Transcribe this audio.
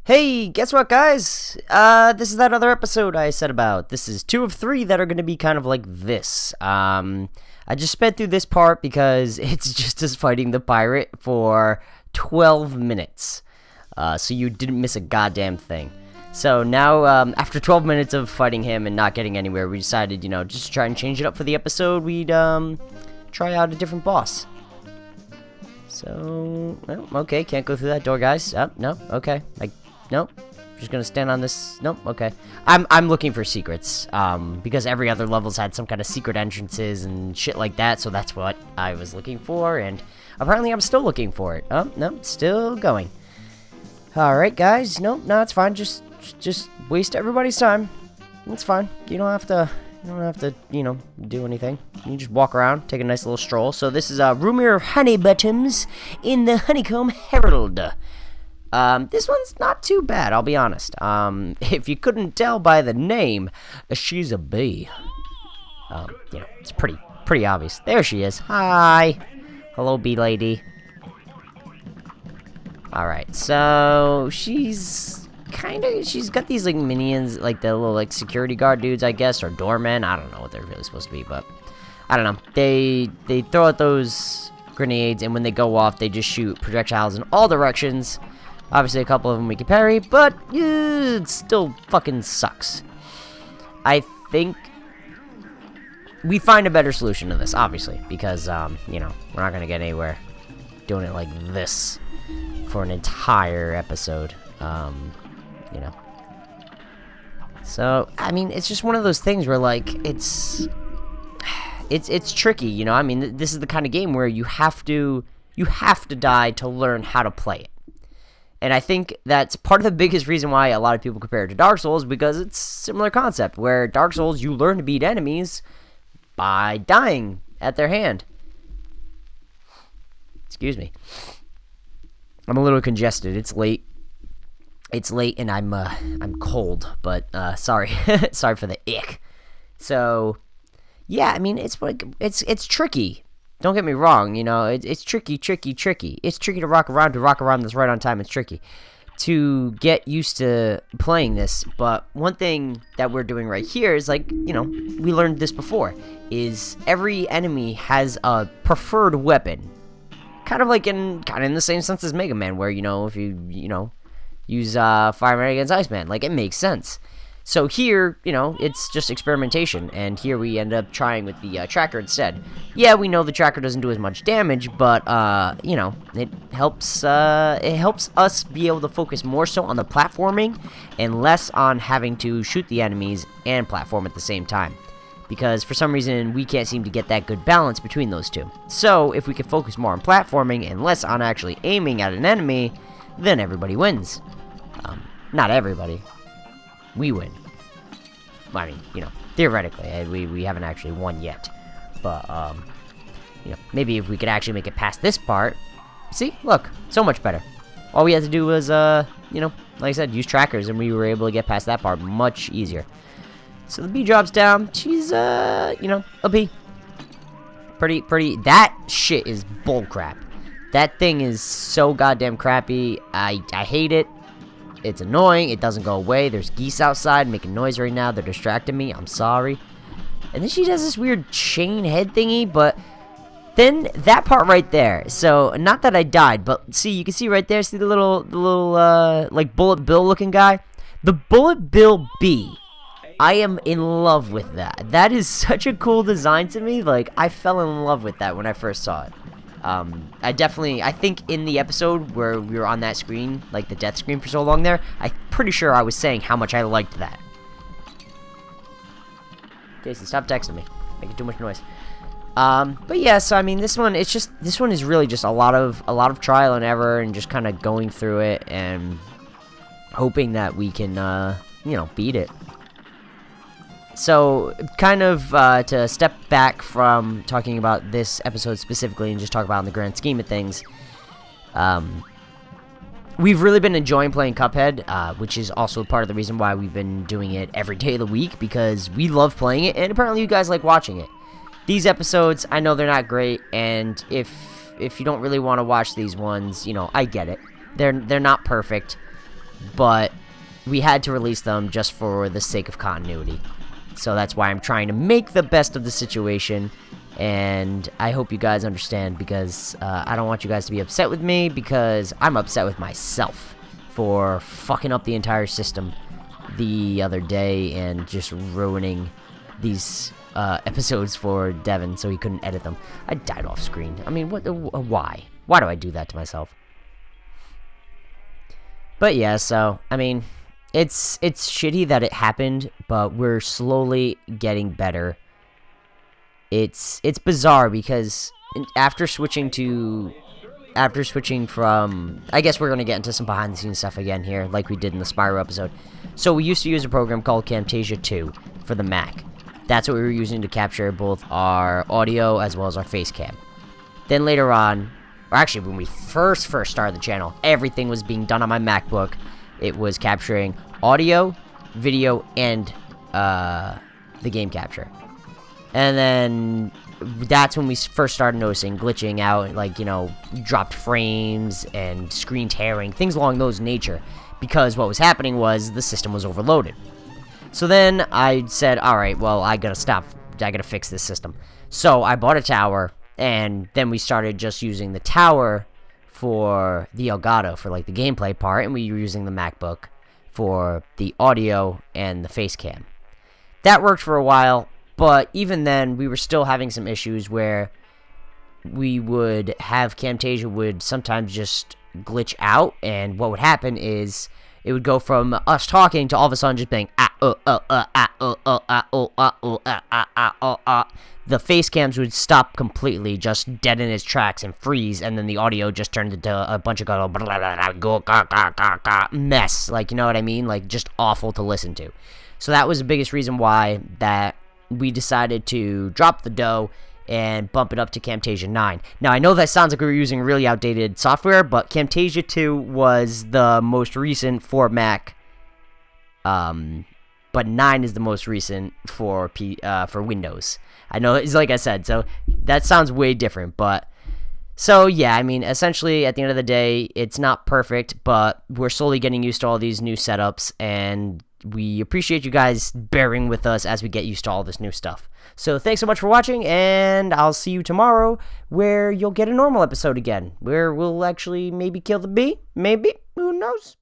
Hey, guess what, guys? This is that other episode I said about. This is 2 of 3 that are going to be kind of like this. I just sped through this part because it's just us fighting the pirate for 12 minutes. So you didn't miss a goddamn thing. So now, after 12 minutes of fighting him and not getting anywhere, we decided, just to try and change it up for the episode, we'd, try out a different boss. So, well, okay, can't go through that door, guys. Oh, no, okay. Nope. Just gonna stand on this. Nope. Okay. I'm looking for secrets. Because every other level's had some kind of secret entrances and shit like that. So that's what I was looking for, and apparently I'm still looking for it. Oh no, still going. All right, guys. Nope. No, it's fine. Just waste everybody's time. It's fine. You don't have to. Do anything. You just walk around, take a nice little stroll. So this is Rumir Honeybottoms in the Honeycomb Herald. This one's not too bad, I'll be honest. If you couldn't tell by the name, she's a bee. It's pretty obvious. There she is. Hi. Hello, bee lady. Alright, so she's got these, like, minions, like, the little, like, security guard dudes, I guess, or doormen. I don't know what they're really supposed to be, but I don't know. They throw out those grenades, and when they go off, they just shoot projectiles in all directions. Obviously, a couple of them we can parry, but it still fucking sucks. I think we find a better solution to this, obviously, because, we're not going to get anywhere doing it like this for an entire episode, So, I mean, it's just one of those things where, like, it's tricky, I mean, this is the kind of game where you have to die to learn how to play it. And I think that's part of the biggest reason why a lot of people compare it to Dark Souls, because it's a similar concept, where Dark Souls, you learn to beat enemies by dying at their hand. Excuse me. I'm a little congested. It's late. And I'm cold, but sorry. Sorry for the ick. So, yeah, I mean, it's tricky. Don't get me wrong, it's tricky. It's tricky to rock around this right on time. It's tricky to get used to playing this, but one thing that we're doing right here is, like, we learned this before, is every enemy has a preferred weapon. Kind of in the same sense as Mega Man, where, if you, use Fireman against Iceman, like, it makes sense. So here, it's just experimentation, and here we end up trying with the tracker instead. Yeah, we know the tracker doesn't do as much damage, but, it helps us be able to focus more so on the platforming and less on having to shoot the enemies and platform at the same time. Because for some reason, we can't seem to get that good balance between those two. So, if we could focus more on platforming and less on actually aiming at an enemy, then everybody wins. Not everybody. We win. I mean, theoretically, we haven't actually won yet. But, maybe if we could actually make it past this part. See? Look, so much better. All we had to do was, like I said, use trackers, and we were able to get past that part much easier. So the bee drops down. She's, a bee. Pretty. That shit is bullcrap. That thing is so goddamn crappy. I hate it. It's annoying. It doesn't go away. There's geese outside making noise right now. They're distracting me. I'm sorry. And then she does this weird chain head thingy, but then that part right there. So, not that I died, but see, you can see right there, see the little like bullet bill looking guy? The bullet bill bee. I am in love with that. That is such a cool design to me. Like, I fell in love with that when I first saw it. I think in the episode where we were on that screen, like the death screen for so long there, I'm pretty sure I was saying how much I liked that. Jason, stop texting me. Making too much noise. But yeah, so I mean, this one is really just a lot of trial and error and just kind of going through it and hoping that we can, beat it. So, kind of to step back from talking about this episode specifically and just talk about in the grand scheme of things, we've really been enjoying playing Cuphead, which is also part of the reason why we've been doing it every day of the week, because we love playing it, and apparently you guys like watching it. These episodes, I know they're not great, and if you don't really want to watch these ones, I get it. They're not perfect. but we had to release them just for the sake of continuity. So that's why I'm trying to make the best of the situation, and I hope you guys understand, because I don't want you guys to be upset with me, because I'm upset with myself for fucking up the entire system the other day and just ruining these episodes for Devin so he couldn't edit them. I died off screen. I mean, why? Why do I do that to myself? But yeah, so, I mean, it's shitty that it happened, but we're slowly getting better. It's bizarre because after switching from, I guess we're going to get into some behind-the-scenes stuff again here, like we did in the Spyro episode. So we used to use a program called Camtasia 2 for the Mac. That's what we were using to capture both our audio as well as our face cam. Then later on, or actually when we first started the channel, everything was being done on my MacBook. It was capturing audio, video, and the game capture. And then that's when we first started noticing glitching out, like, you know, dropped frames and screen tearing, things along those nature, because what was happening was the system was overloaded. So then I said, alright, well, I gotta fix this system. So I bought a tower, and then we started just using the tower for the Elgato, for like the gameplay part, and we were using the MacBook for the audio and the face cam. That worked for a while, but even then, we were still having some issues where we would have Camtasia would sometimes just glitch out, and what would happen is it would go from us talking to all of a sudden just being the face cams would stop completely, just dead in its tracks and freeze, and then the audio just turned into a bunch of mess, like, you know what I mean? Like, just awful to listen to. So that was the biggest reason why that we decided to drop the dough and bump it up to Camtasia 9. Now, I know that sounds like we were using really outdated software, but Camtasia 2 was the most recent for Mac, but 9 is the most recent for Windows. I know, it's like I said, so that sounds way different, but so yeah, I mean, essentially, at the end of the day, it's not perfect, but we're slowly getting used to all these new setups, and we appreciate you guys bearing with us as we get used to all this new stuff. So thanks so much for watching, and I'll see you tomorrow, where you'll get a normal episode again, where we'll actually maybe kill the bee, maybe, who knows?